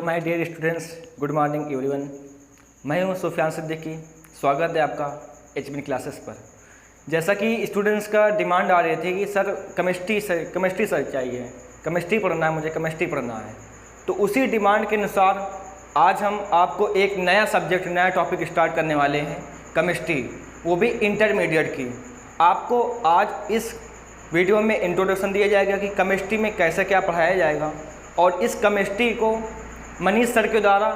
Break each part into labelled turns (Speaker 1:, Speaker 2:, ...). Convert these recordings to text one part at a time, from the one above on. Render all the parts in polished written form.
Speaker 1: Hello my dear students, good morning everyone. मैं हूं सुफियान सिद्दीकी। स्वागत है आपका एचबीएन क्लासेस पर। जैसा कि स्टूडेंट्स का डिमांड आ रही थी कि सर केमिस्ट्री सर चाहिए, केमिस्ट्री पढ़ना है, मुझे केमिस्ट्री पढ़ना है। तो उसी डिमांड के अनुसार आज हम आपको एक नया सब्जेक्ट, नया टॉपिक स्टार्ट करने वाले हैं, केमिस्ट्री, वो भी इंटरमीडिएट की। आपको आज इस वीडियो में इंट्रोडक्शन दिया जाएगा कि केमिस्ट्री में कैसे क्या पढ़ाया जाएगा, और इस केमिस्ट्री को मनीष सर के द्वारा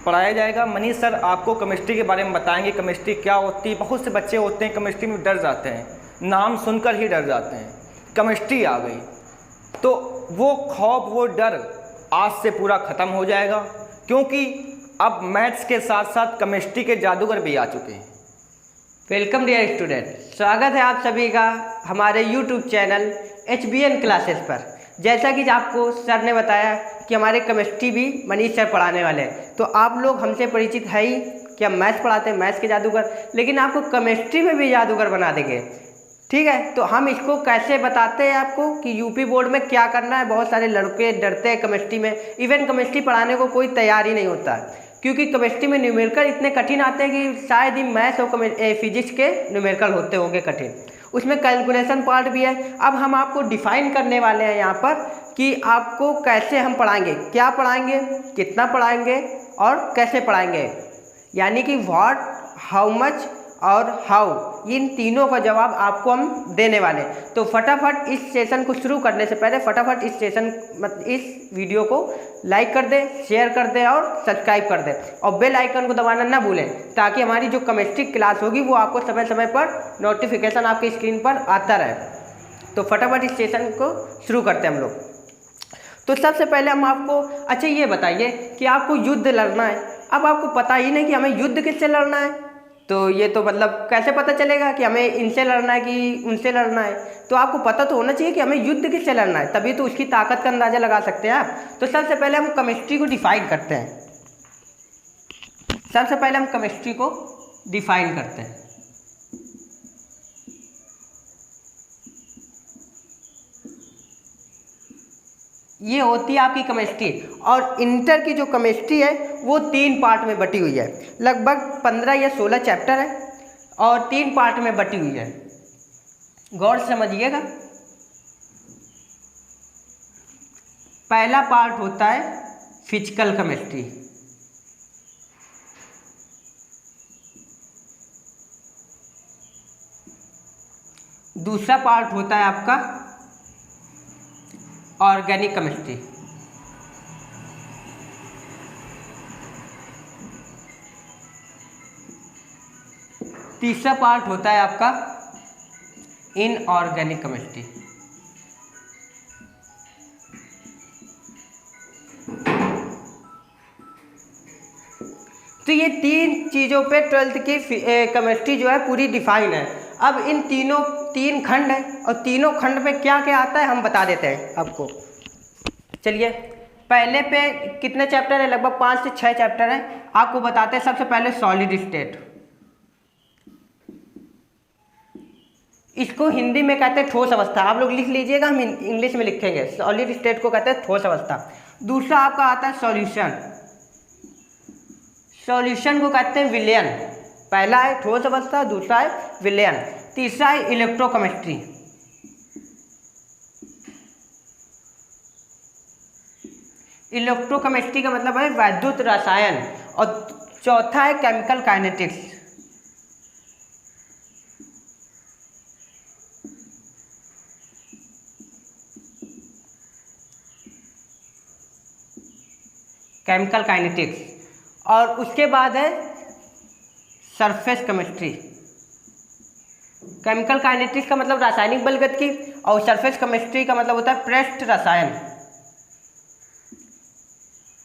Speaker 1: पढ़ाया जाएगा। मनीष सर आपको केमिस्ट्री के बारे में बताएंगे, केमिस्ट्री क्या होती है। बहुत से बच्चे होते हैं केमिस्ट्री में डर जाते हैं, नाम सुनकर ही डर जाते हैं, केमिस्ट्री आ गई तो वो खौफ, वो डर आज से पूरा ख़त्म हो जाएगा, क्योंकि अब मैथ्स के साथ साथ केमिस्ट्री के जादूगर भी आ चुके हैं।
Speaker 2: वेलकम डियर स्टूडेंट, स्वागत है आप सभी का हमारे YouTube चैनल HBN क्लासेस पर। जैसा कि आपको सर ने बताया कि हमारे केमिस्ट्री भी मनीष सर पढ़ाने वाले हैं, तो आप लोग हमसे परिचित है ही कि हम मैथ्स पढ़ाते हैं, मैथ्स के जादूगर, लेकिन आपको केमिस्ट्री में भी जादूगर बना देंगे। ठीक है, तो हम इसको कैसे बताते हैं आपको कि यूपी बोर्ड में क्या करना है। बहुत सारे लड़के डरते हैं केमिस्ट्री में, इवन केमिस्ट्री पढ़ाने को कोई तैयार ही नहीं होता है, क्योंकि केमिस्ट्री में न्यूमेरिकल इतने कठिन आते हैं कि शायद ही मैथ्स और फिजिक्स के न्यूमेरिकल होते होंगे कठिन। उसमें कैलकुलेशन पार्ट भी है। अब हम आपको डिफाइन करने वाले हैं यहाँ पर कि आपको कैसे हम पढ़ाएंगे, क्या पढ़ाएंगे, कितना पढ़ाएंगे और कैसे पढ़ाएंगे, यानी कि व्हाट, हाउ मच और हाउ, इन तीनों का जवाब आपको हम देने वाले। तो फटाफट इस सेशन को शुरू करने से पहले फटाफट इस वीडियो को लाइक कर दें, शेयर कर दें और सब्सक्राइब कर दें, और बेल आइकन को दबाना ना भूलें, ताकि हमारी जो केमिस्ट्री क्लास होगी वो आपको समय समय पर नोटिफिकेशन आपकी स्क्रीन पर आता रहे। तो फटाफट इस सेशन को शुरू करते हैं हम लोग। तो सबसे पहले हम आपको अच्छा ये बताइए कि आपको युद्ध लड़ना है। अब आपको पता ही नहीं कि हमें युद्ध किससे लड़ना है, तो ये तो मतलब कैसे पता चलेगा कि हमें इनसे लड़ना है कि उनसे लड़ना है। तो आपको पता तो होना चाहिए कि हमें युद्ध किससे लड़ना है, तभी तो उसकी ताकत का अंदाज़ा लगा सकते हैं आप। तो सबसे पहले हम केमिस्ट्री को डिफाइन करते हैं। सबसे पहले हम केमिस्ट्री को डिफाइन करते हैं। ये होती है आपकी केमिस्ट्री, और इंटर की जो केमिस्ट्री है वो 3 पार्ट में बटी हुई है। लगभग 15 या 16 चैप्टर है और 3 पार्ट में बटी हुई है। गौर से समझिएगा। पहला पार्ट होता है फिजिकल केमिस्ट्री, दूसरा पार्ट होता है आपका ऑर्गेनिक केमिस्ट्री, तीसरा पार्ट होता है आपका इनऑर्गेनिक केमिस्ट्री। तो ये 3 चीज़ों पे 12th की केमिस्ट्री जो है पूरी डिफाइन है। अब इन 3 खंड है, और तीनों खंड में क्या क्या आता है हम बता देते हैं आपको। चलिए, पहले पे कितने चैप्टर है, लगभग 5 से 6 चैप्टर हैं। आपको बताते हैं सबसे पहले सॉलिड स्टेट। इसको हिंदी में कहते हैं ठोस अवस्था, आप लोग लिख लीजिएगा, हम इंग्लिश में लिखेंगे। सॉलिड स्टेट को कहते हैं ठोस अवस्था। दूसरा आपका आता है सॉल्यूशन, सॉल्यूशन को कहते हैं विलयन। पहला है ठोस अवस्था, दूसरा है विलयन, तीसरा है इलेक्ट्रोकेमिस्ट्री। इलेक्ट्रोकेमिस्ट्री का मतलब है वैद्युत रसायन, और चौथा है केमिकल काइनेटिक्स। केमिकल काइनेटिक्स, और उसके बाद है सरफेस केमिस्ट्री। केमिकल काइनेटिक्स का मतलब रासायनिक बलगतिकी, और सरफेस केमिस्ट्री का मतलब होता है पृष्ठ रसायन।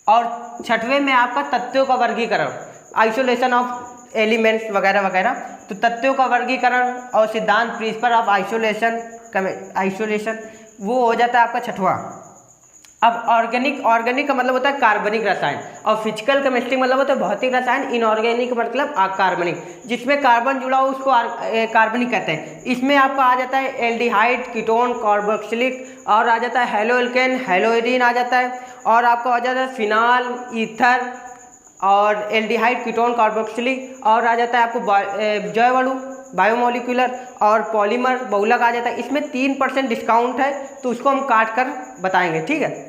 Speaker 2: और छठवें में आपका तत्वों का वर्गीकरण, आइसोलेशन ऑफ एलिमेंट्स वगैरह वगैरह। तो तत्वों का वर्गीकरण और सिद्धांत प्रिंसिपल ऑफ आइसोलेशन वो हो जाता है आपका छठवां। अब ऑर्गेनिक का मतलब होता है कार्बनिक रसायन, और फिजिकल केमिस्ट्री मतलब होता है भौतिक रसायन। इनऑर्गेनिक मतलब अकार्बनिक, जिसमें कार्बन जुड़ा हो उसको कार्बनिक कहते हैं। इसमें आपका आ जाता है एल्डिहाइड, कीटोन, कार्बोक्सिलिक, और आ जाता है हेलोएल्केन, हेलोइरिन आ जाता है, और आपका आ जाता है फिनाल, ईथर, और एल्डिहाइड, कीटोन, कार्बोक्सिलिक, और आ जाता है आपको जैवाणु, बायोमोलिकुलर, और पॉलीमर, बहुलक आ जाता है। इसमें 3% डिस्काउंट है, तो उसको हम काट कर बताएंगे, ठीक है।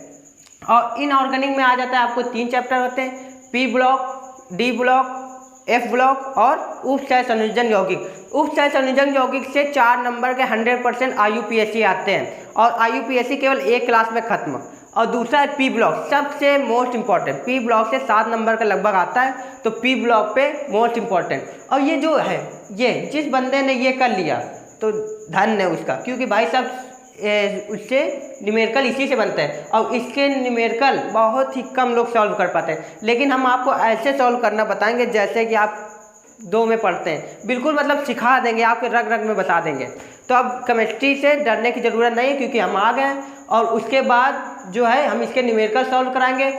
Speaker 2: और इनऑर्गेनिक में आ जाता है आपको 3 चैप्टर होते हैं, P block, D block, F block, और उपसह संयोजन यौगिक। उपसह संयोजन यौगिक से 4 नंबर के 100% IUPAC आते हैं, और IUPAC केवल एक क्लास में खत्म। और दूसरा है पी ब्लॉक, सबसे मोस्ट इंपॉर्टेंट। पी ब्लॉक से 7 नंबर का लगभग आता है, तो पी ब्लॉक पे मोस्ट इंपॉर्टेंट। और ये जो है, ये जिस बंदे ने ये कर लिया तो धन्य है उसका, क्योंकि भाई साहब उससे न्यूमेरिकल इसी से बनता है, और इसके न्यूमेरिकल बहुत ही कम लोग सॉल्व कर पाते हैं। लेकिन हम आपको ऐसे सॉल्व करना बताएंगे जैसे कि आप 2 में पढ़ते हैं, बिल्कुल मतलब सिखा देंगे, आपके रग रग में बता देंगे। तो अब केमिस्ट्री से डरने की ज़रूरत नहीं है, क्योंकि हम आ गए। और उसके बाद जो है हम इसके न्यूमेरिकल सॉल्व कराएंगे।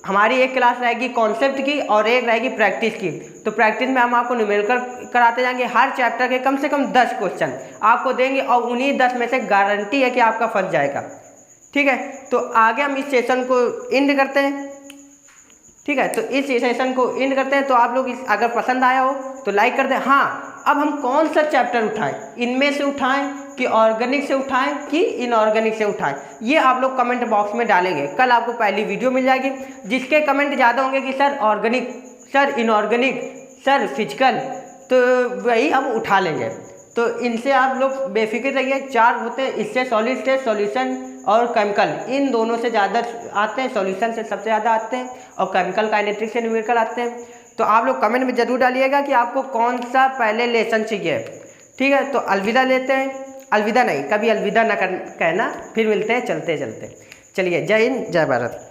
Speaker 2: हमारी एक क्लास रहेगी कॉन्सेप्ट की और एक रहेगी प्रैक्टिस की। तो प्रैक्टिस में हम आपको न्यूमेरिकल कराते जाएंगे, हर चैप्टर के कम से कम 10 क्वेश्चन आपको देंगे, और उन्हीं 10 में से गारंटी है कि आपका फंस जाएगा, ठीक है। तो आगे हम इस सेशन को एंड करते हैं, ठीक है। तो इस सेशन को एंड करते हैं। तो आप लोग अगर पसंद आया हो तो लाइक कर दें। हाँ, अब हम कौन सा चैप्टर उठाएं, इनमें से उठाएं कि ऑर्गेनिक से उठाएं कि इनऑर्गेनिक से उठाएं, ये आप लोग कमेंट बॉक्स में डालेंगे। कल आपको पहली वीडियो मिल जाएगी। जिसके कमेंट ज़्यादा होंगे कि sir organic, sir inorganic, sir physical, तो वही हम उठा लेंगे। तो इनसे आप लोग बेफिक्र रहिए। 4 होते हैं इससे, सॉलिड स्टेट, सॉल्यूशन और केमिकल। इन दोनों से ज़्यादा आते हैं, सॉल्यूशन से सबसे ज़्यादा आते हैं, और केमिकल काइनेटिक्स से न्यूमेरिकल आते हैं। तो आप लोग कमेंट में ज़रूर डालिएगा कि आपको कौन सा पहले लेसन चाहिए, ठीक है। तो अलविदा लेते हैं, अलविदा नहीं, कभी अलविदा ना कहना। फिर मिलते हैं चलते चलते। चलिए, जय हिंद, जय भारत।